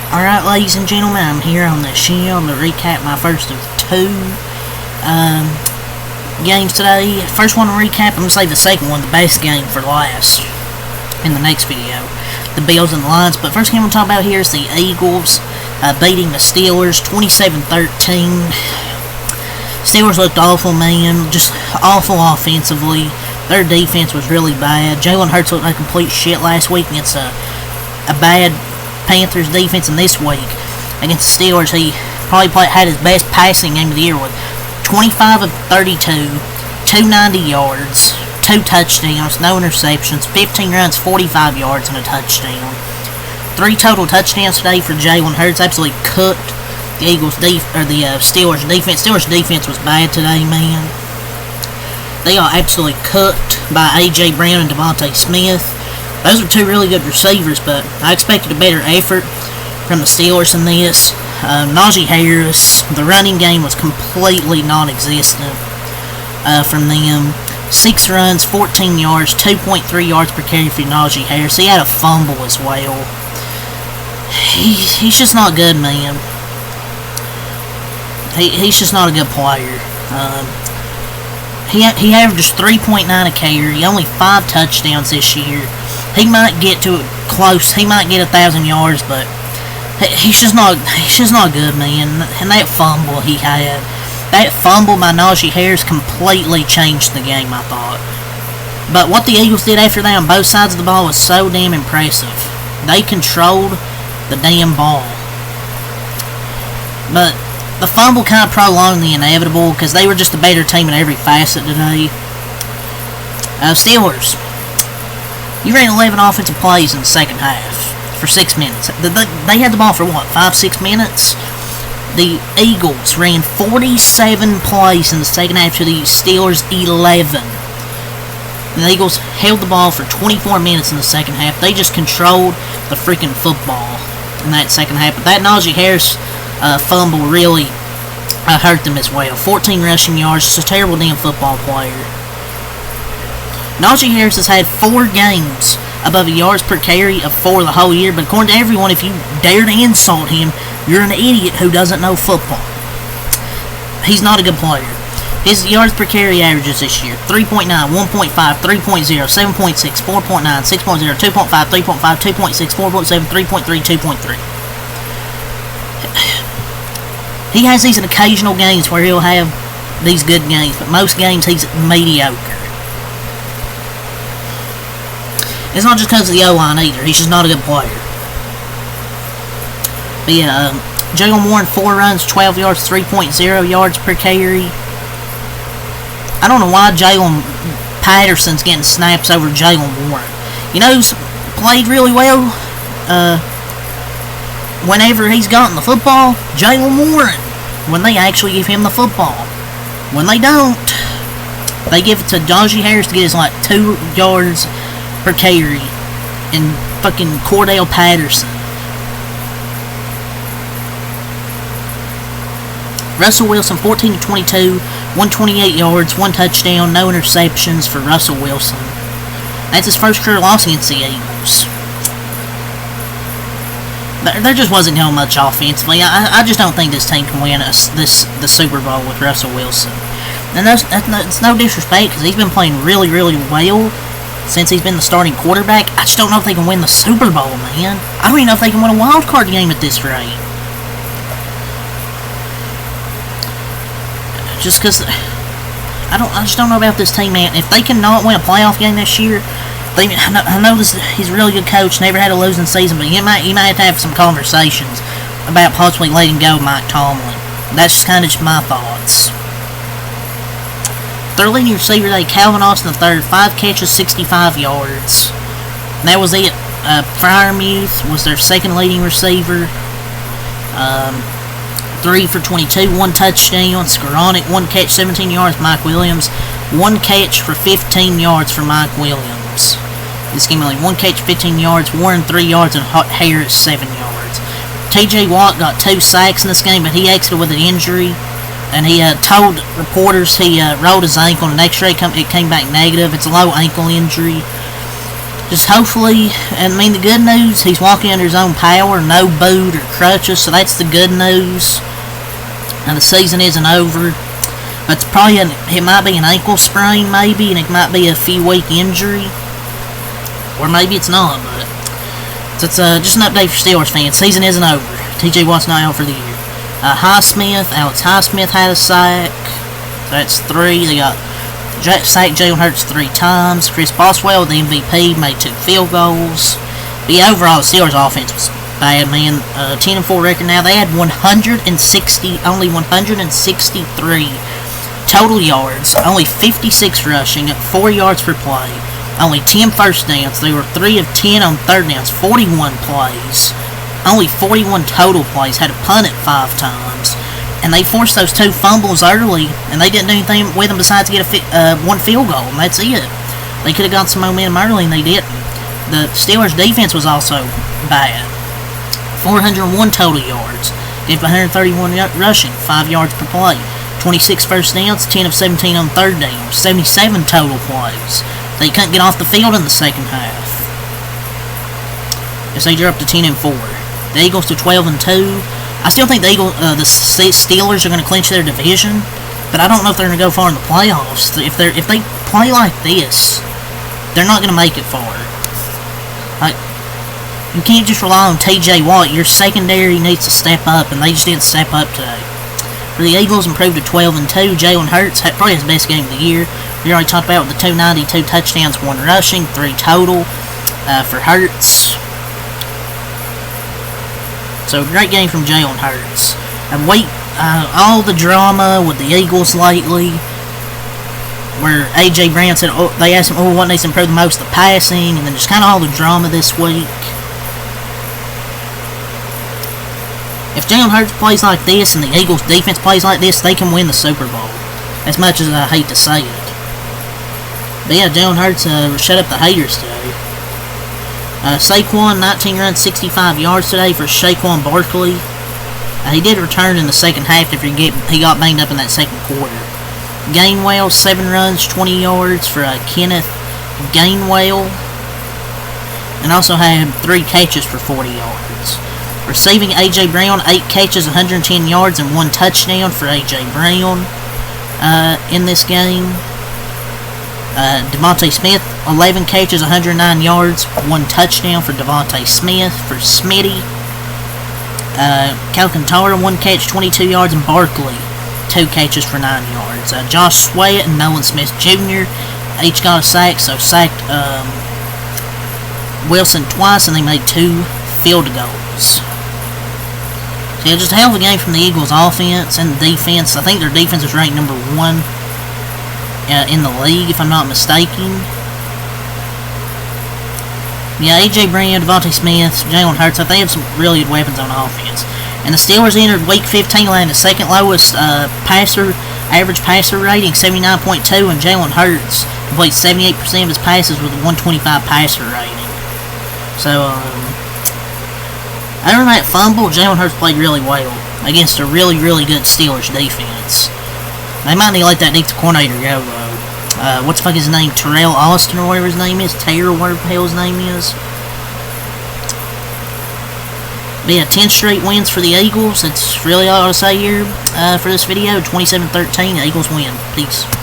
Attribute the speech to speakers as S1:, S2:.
S1: Alright, ladies and gentlemen, I'm here on the show to recap my first of two games today. First one to recap, I'm going to save the second one, the best game, for last in the next video. The Bills and the Lions. But first game I'm talking about here is the Eagles beating the Steelers 27-13. Steelers looked awful, man. Just awful offensively. Their defense was really bad. Jalen Hurts looked like complete shit last week against a bad Panthers defense, and this week against the Steelers he probably had his best passing game of the year with 25 of 32, 290 yards, 2 touchdowns, no interceptions, 15 runs, 45 yards, and a touchdown. 3 total touchdowns today for Jalen Hurts. Absolutely cooked the Steelers defense. Steelers defense was bad today, man. They are absolutely cooked by A.J. Brown and Devontae Smith. Those are 2 really good receivers, but I expected a better effort from the Steelers in this. Najee Harris, the running game was completely non-existent from them. 6 runs, 14 yards, 2.3 yards per carry for Najee Harris. He had a fumble as well. He's just not good, man. He's just not a good player. He averages 3.9 a carry, only 5 touchdowns this year. He might get to it close. He might get 1,000 yards, but he's just not good, man. And that fumble he had, that fumble by Najee Harris completely changed the game, I thought. But what the Eagles did after that on both sides of the ball was so damn impressive. They controlled the damn ball. But the fumble kind of prolonged the inevitable because they were just a better team in every facet today. Steelers. You ran 11 offensive plays in the second half for 6 minutes. They had the ball for what, 5-6 minutes? The Eagles ran 47 plays in the second half to the Steelers 11. And the Eagles held the ball for 24 minutes in the second half. They just controlled the freaking football in that second half. But that Najee Harris fumble really hurt them as well. 14 rushing yards. Just a terrible damn football player. Najee Harris has had 4 games above a yards per carry of 4 the whole year, but according to everyone, if you dare to insult him, you're an idiot who doesn't know football. He's not a good player. His yards per carry averages this year: 3.9, 1.5, 3.0, 7.6, 4.9, 6.0, 2.5, 3.5, 2.6, 4.7, 3.3, 2.3. He has these occasional games where he'll have these good games, but most games he's mediocre. It's not just because of the O-line either. He's just not a good player. But yeah, Jalen Warren, 4 runs, 12 yards, 3.0 yards per carry. I don't know why Jalen Patterson's getting snaps over Jalen Warren. You know who's played really well whenever he's gotten the football? Jalen Warren. When they actually give him the football. When they don't, they give it to Najee Harris to get his like 2 yards per carry and fucking Cordell Patterson. Russell Wilson, 14 to 22, 128 yards, 1 touchdown, no interceptions for Russell Wilson. That's his first career loss against the Eagles. There just wasn't going much offensively. I just don't think this team can win the Super Bowl with Russell Wilson. And it's no disrespect because he's been playing really, really well since he's been the starting quarterback. I just don't know if they can win the Super Bowl, man. I don't even know if they can win a wild card game at this rate. Just because I just don't know about this team, man. If they cannot win a playoff game this year, I know he's a really good coach, never had a losing season, but he might have to have some conversations about possibly letting go of Mike Tomlin. That's just kind of my thoughts. Their leading receiver today, Calvin Austin III, 5 catches, 65 yards. And that was it. Freiermuth was their second leading receiver. 3 for 22, 1 touchdown. Skoranek, 1 catch, 17 yards. Mike Williams, 1 catch for 15 yards for Mike Williams. This game only 1 catch, 15 yards. Warren, 3 yards, and Harris, 7 yards. T.J. Watt got 2 sacks in this game, but he exited with an injury. And he told reporters he rolled his ankle, and an x-ray it came back negative. It's a low ankle injury. just hopefully, and I mean the good news, he's walking under his own power, no boot or crutches, so that's the good news. And the season isn't over. But it's probably it might be an ankle sprain, maybe, and it might be a few week injury, or maybe it's not. But so it's just an update for Steelers fans. Season isn't over. T.J. Watt's not out for the year. Alex Highsmith had a sack. So that's 3. They got sacked Jalen Hurts 3 times. Chris Boswell, the MVP, made 2 field goals. But yeah, overall, the Steelers' offense was bad, man. 10-4 record now. They had only 163 total yards, only 56 rushing, 4 yards per play, only 10 first downs. They were 3 of 10 on third downs, 41 plays, only 41 total plays, had a punt at 5 times. And they forced those 2 fumbles early, and they didn't do anything with them besides get one field goal, and that's it. They could have got some momentum early, and they didn't. The Steelers' defense was also bad. 401 total yards, gave 131 rushing, 5 yards per play, 26 first downs, 10 of 17 on third down, 77 total plays. They couldn't get off the field in the second half. As they dropped to 10-4. The Eagles to 12-2. I still think the Steelers are going to clinch their division, but I don't know if they're going to go far in the playoffs. If they play like this, they're not going to make it far. You can't just rely on T.J. Watt. Your secondary needs to step up, and they just didn't step up today. For the Eagles, improved to 12-2. Jalen Hurts had probably his best game of the year. We already talked about with the 292 touchdowns, 1 rushing, 3 total for Hurts. So, great game from Jalen Hurts. And all the drama with the Eagles lately, where A.J. Brown said, they asked him, what needs to improve the most, the passing, and then just kind of all the drama this week. If Jalen Hurts plays like this and the Eagles' defense plays like this, they can win the Super Bowl. As much as I hate to say it. But yeah, Jalen Hurts shut up the haters today. Saquon, 19 runs, 65 yards today for Saquon Barkley. He did return in the second half after he got banged up in that second quarter. Gainwell, 7 runs, 20 yards for Kenneth Gainwell. And also had 3 catches for 40 yards. Receiving, A.J. Brown, 8 catches, 110 yards, and 1 touchdown for A.J. Brown in this game. Devontae Smith, 11 catches, 109 yards, 1 touchdown for Devontae Smith. For Smitty, Alcantara, 1 catch, 22 yards, and Barkley, 2 catches for 9 yards. Josh Sweat and Nolan Smith Jr. each got a sack, so sacked Wilson twice, and they made 2 field goals. So yeah, just a hell of a game from the Eagles' offense and the defense. I think their defense is ranked number 1 in the league, if I'm not mistaken. Yeah, A.J. Brown, Devontae Smith, Jalen Hurts, they have some really good weapons on offense. And the Steelers entered Week 15 landing the second lowest average passer rating, 79.2, and Jalen Hurts completes 78% of his passes with a 125 passer rating. So, other than that fumble, Jalen Hurts played really well against a really, really good Steelers defense. They might need to let that defensive coordinator go, though. What the fuck is his name? Terrell Austin, or whatever his name is? Terrell, whatever the hell his name is. But yeah, 10 straight wins for the Eagles. That's really all I gotta say here for this video. 27-13, the Eagles win. Peace.